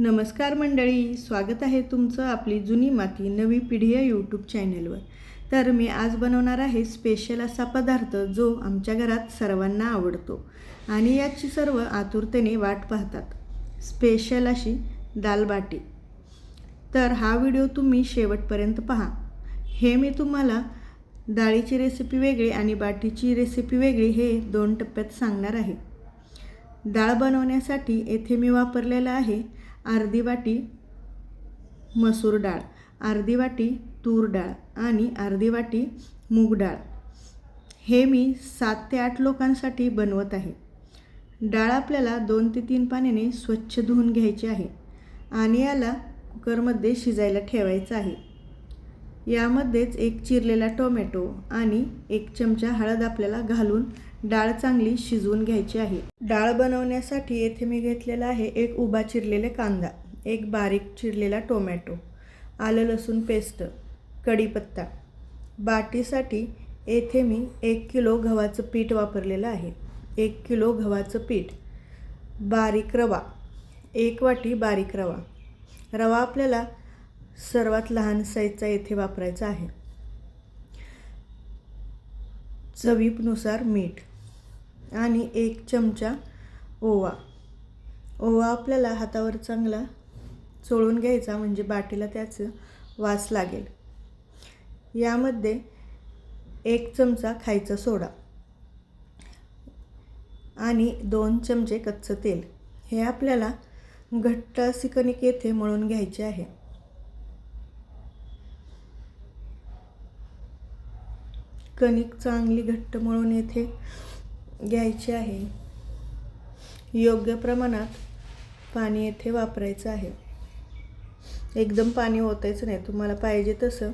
नमस्कार मंडळी, स्वागत आहे तुमचं आपली जुनी माती नवी पिढी या यूट्यूब चॅनलवर। तर मी आज बनवणार आहे स्पेशल असा पदार्थ जो आमच्या घरात सर्वांना आवडतो आणि याची सर्व आतुरतेने वाट पाहतात, स्पेशल अशी दाल बाटी। तर हा व्हिडिओ तुम्ही शेवटपर्यंत पहा। हे मी तुम्हाला डाळीची रेसिपी वेगळी आणि बाटीची रेसिपी वेगळी हे 2 टप्प्यात सांगणार आहे। डाळ बनवण्यासाठी येथे मी वापरलेला आहे अर्धी वाटी मसूर डाळ, अर्धी वाटी तूर डाळ आणि अर्धी वाटी मूग डाळ। हे मी 7 ते 8 लोकांसाठी बनवत आहे। डाळ आपल्याला 2 ते 3 पाण्याने स्वच्छ धुवून घ्यायची आहे आणि याला कुकरमध्ये शिजायला ठेवायचं आहे। यामध्येच एक चिरलेला टोमॅटो आणि 1 चमचा हळद आपल्याला घालून डाळ चांगली शिजवून घ्यायची आहे। डाळ बनवण्यासाठी येथे मी घेतलेला आहे एक उभा चिरलेला कांदा, एक बारीक चिरलेला टोमॅटो, आलं लसूण पेस्ट, कढीपत्ता। बाटीसाठी येथे मी 1 किलो गव्हाचं पीठ वापरलेलं आहे। 1 किलो गव्हाचं पीठ, बारीक रवा, 1 वाटी बारीक रवा। रवा आपल्याला सर्वात लहान साईजचा येथे वापरायचा आहे। चवीनुसार मीठ आणि 1 चमचा ओवा। ओवा आपल्याला हातावर चांगला चोळून घ्यायचा म्हणजे बाटीला त्याचं वास लागेल। यामध्ये 1 चमचा खायचा सोडा आणि 2 चमचे कच्चं तेल। हे आपल्याला घट्ट अशी कणिक येथे मळून घ्यायची आहे। कणिक चांगली घट्ट मळून येथे घ्यायची आहे। योग्य प्रमाणात पाणी येथे वापरायचं आहे। एकदम पाणी ओतायचं नाही, तुम्हाला पाहिजे तसं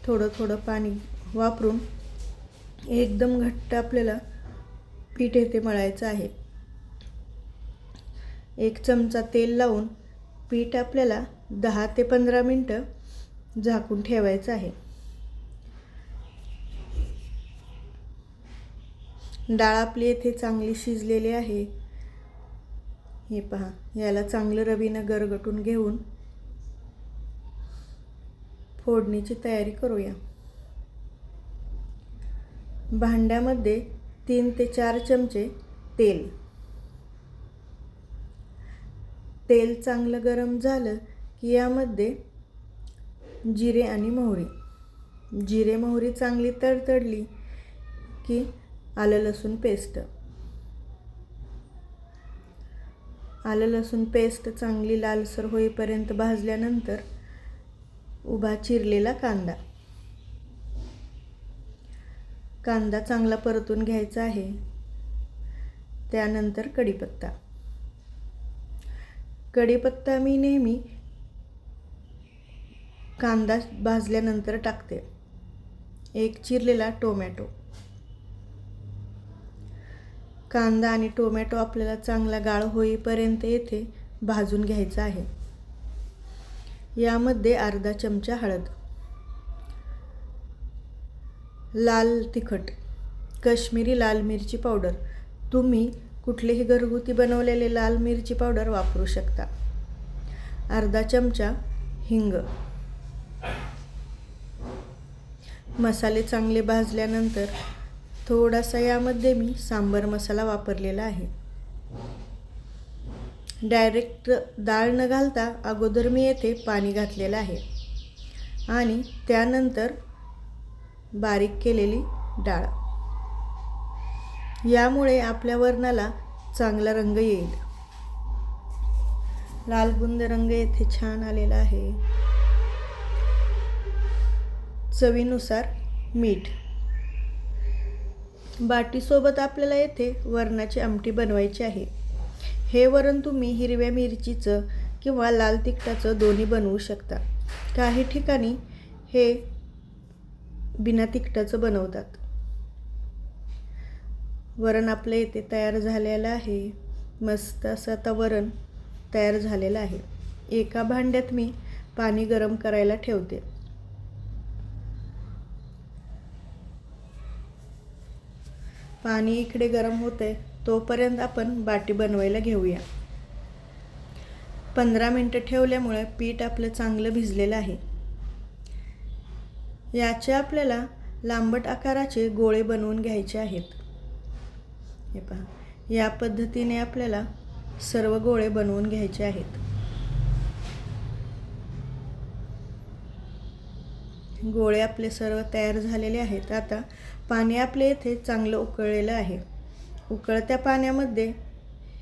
थोडं थोडं पाणी वापरून एकदम घट्ट आपल्याला पीठ येथे मळायचं आहे। 1 चमचा तेल लावून पीठ आपल्याला 10 ते 15 मिनिटं झाकून ठेवायचं आहे। डाळ आपली येथे चांगली शिजलेली आहे। हे पहा, याला चांगलं रवीनं गरगटून घेऊन फोडणीची तयारी करूया। भांड्यामध्ये 3 ते 4 चमचे तेल। तेल चांगलं गरम झालं की यामध्ये जिरे आणि मोहरी, जिरे मोहरी चांगली तडतडली की आलं लसूण पेस्ट, आलं लसूण पेस्ट चांगली लालसर होईपर्यंत भाजल्यानंतर उभा चिरलेला कांदा, कांदा चांगला परतून घ्यायचा आहे। त्यानंतर कढीपत्ता, कढीपत्ता मी नेहमी कांदा भाजल्यानंतर टाकते। 1 चिरलेला टोमॅटो, कांदा आणि टोमॅटो आपल्याला चांगला गाळ होईपर्यंत येथे भाजून घ्यायचा आहे। यामध्ये अर्धा चमचा हळद, लाल तिखट, काश्मीरी लाल मिरची पावडर, तुम्ही कुठलीही घरगुती बनवलेले लाल मिरची पावडर वापरू शकता, अर्धा चमचा हिंग। मसाले चांगले भाजल्यानंतर थोडासा यामध्ये मी सांबर मसाला वापरलेला आहे। डायरेक्ट डाळ न घालता अगोदर मी येथे पाणी घातलेलं आहे आणि त्यानंतर बारीक केलेली डाळ। यामुळे आपल्या वरणाला चांगला रंग येईल। लालबुंद रंग येथे छान आलेला आहे। चवीनुसार मीठ। बाटीसोबत आपल्याला येथे वरणाची आमटी बनवायची आहे। हे वरण तुम्ही हिरव्या मिरचीचं किंवा लाल तिखटाचं दोन्ही बनवू शकता। काही ठिकाणी हे बिना तिखटाचं बनवतात। वरण आपलं येथे तयार झालेलं आहे। मस्त असं आता वरण तयार झालेलं आहे। एका भांड्यात मी पाणी गरम करायला ठेवते। पाणी इकडे गरम होते तोपर्यंत आपण बाटी बनवायला घेऊया। 15 मिनटं ठेवल्यामुळे पीठ आपलं चांगलं भिजलेलं आहे. याचे आपल्याला लांबट आकाराचे गोळे बनवून घ्यायचे आहेत. हे पहा, या पद्धतीने आपल्याला सर्व गोळे बनवून घ्यायचे आहेत. गोळे आपले सर्व तयार झालेले आहेत. आता पाणी आपले येथे चांगलं उकळलेलं आहे. उकळत्या पाण्यामध्ये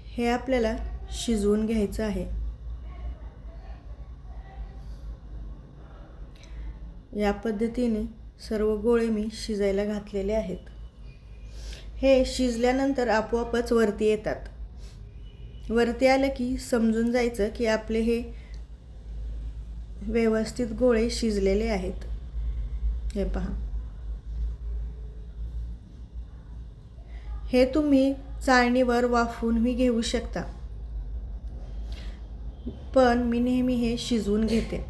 हे आपल्याला शिजवून घ्यायचं आहे. या पद्धतीने सर्व गोळे मी शिजायला घातलेले आहेत. हे शिजल्यानंतर आपोआपच वरती येतात. वरती आलं की समजून जायचं की आपले हे व्यवस्थित गोळे शिजलेले आहेत. हे पहा, हे तुम्ही चाळणीवर वाफवूनही घेऊ शकता, पण मी नेहमी हे शिजवून घेते.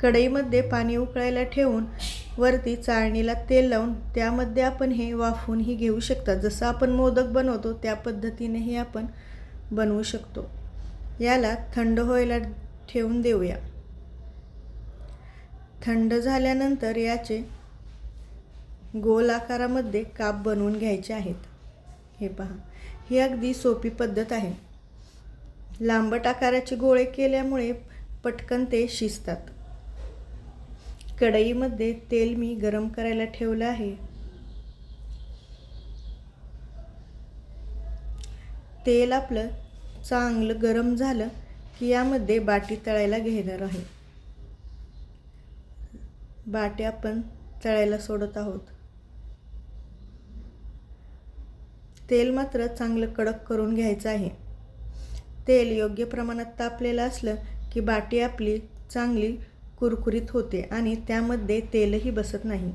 कढईमध्ये पाणी उकळायला ठेवून वरती चाळणीला तेल लावून त्यामध्ये आपण हे वाफवूनही घेऊ शकता. जसं आपण मोदक बनवतो त्या पद्धतीनेही आपण बनवू शकतो. याला थंड व्हायला ठेवून देऊया. थंड झाल्यानंतर याचे गोल आकारामध्ये काप बनवून घ्यायचे आहेत. हे पहा, ही अगदी सोपी पद्धत आहे. लांबट आकाराचे गोळे केल्यामुळे पटकन ते शिजतात. कढईमध्ये तेल मी गरम करायला ठेवलं आहे. तेल आपलं चांगलं गरम झालं की यामध्ये बाटी तळायला घेणार आहे. बाटी आपण तळायला सोडत आहोत. तेल मात्र चांगलं कडक करून घ्यायचं आहे. तेल योग्य प्रमाणात तापलेलं असलं की बाटी आपली चांगली कुरकुरीत होते आणि त्यामध्ये तेलही बसत नाही.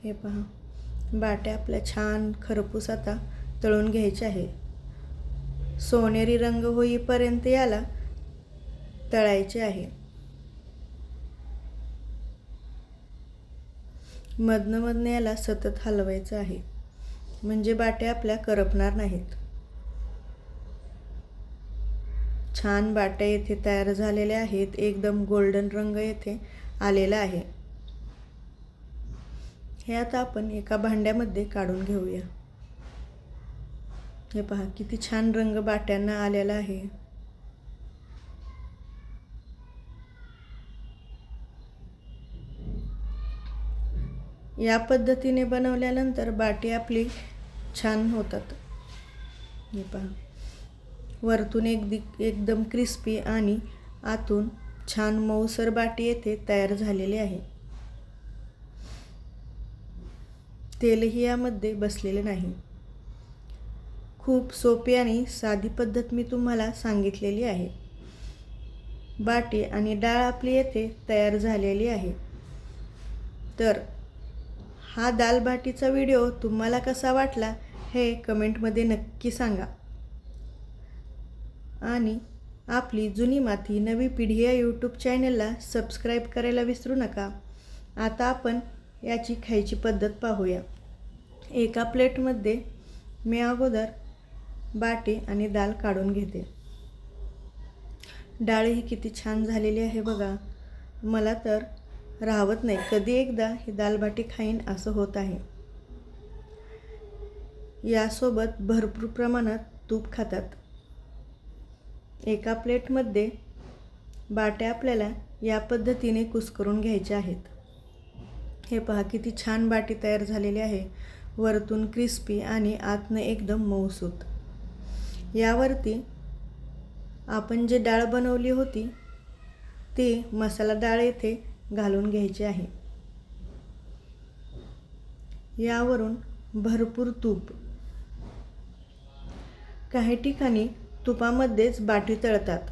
हे पहा, बाट्या आपल्या छान खरपूस आता तळून घ्यायच्या आहे. सोनेरी रंग होईपर्यंत याला तळायचे आहे. मधनं याला सतत हलवायचं आहे, म्हणजे बाट्या आपल्या करपणार नाहीत. छान बाट्या येथे तयार झालेल्या आहेत. एकदम गोल्डन रंग येथे आलेला आहे. हे आता आपण एका भांड्यामध्ये काढून घेऊया. हे पहा, किती छान रंग बाट्यांना आलेला आहे. या पद्धतीने बनवल्यानंतर बाटी आपली छान होतात. हे पहा, वरतून एकदम क्रिस्पी आणि आतून छान मऊसर बाटी येथे तयार झालेली आहे. तेलही यामध्ये बसलेले नाही. खूप सोपी आणि साधी पद्धत मी तुम्हाला सांगितलेली आहे. बाटी आणि डाळ आपली येथे तयार झालेली आहे. तर हा दाल बाटीचा व्हिडिओ तुम्हाला कसा वाटला हे कमेंटमध्ये नक्की सांगा. आणि आपली जुनी माती नवी पिढी या यूट्यूब चॅनलला सबस्क्राईब करायला विसरू नका. आता आपण याची खायची पद्धत पाहूया. एका प्लेटमध्ये मी अगोदर बाटी आणि डाळ काढून घेते. डाळ ही किती छान झालेली आहे बघा. मला तर राहवत नाही, कधी एकदा ही दाल बाटी खाईन असं होत आहे. यासोबत भरपूर प्रमाणात तूप खातात. एका प्लेटमध्ये बाट्या आपल्याला या पद्धतीने कुस्करून घ्यायच्या आहेत. हे पहा, किती छान बाटी तयार झालेली आहे. वरतून क्रिस्पी आणि आतनं एकदम मऊसूत. यावरती आपण जे डाळ बनवली होती ती मसाला डाळ येथे घालून घ्यायची आहे. यावरून भरपूर तूप. काही ठिकाणी तुपामध्येच बाटी तळतात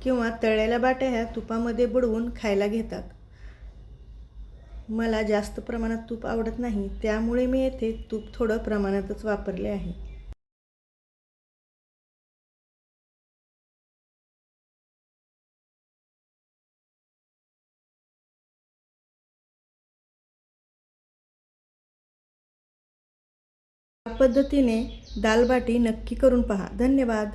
किंवा तळलेल्या बाट्या ह्या तुपामध्ये बुडवून खायला घेतात. मला जास्त प्रमाणात तूप आवडत नाही, त्यामुळे मी येथे तूप थोडं प्रमाणातच वापरले आहे. या पद्धतीने दाल बाटी नक्की करून पहा. धन्यवाद.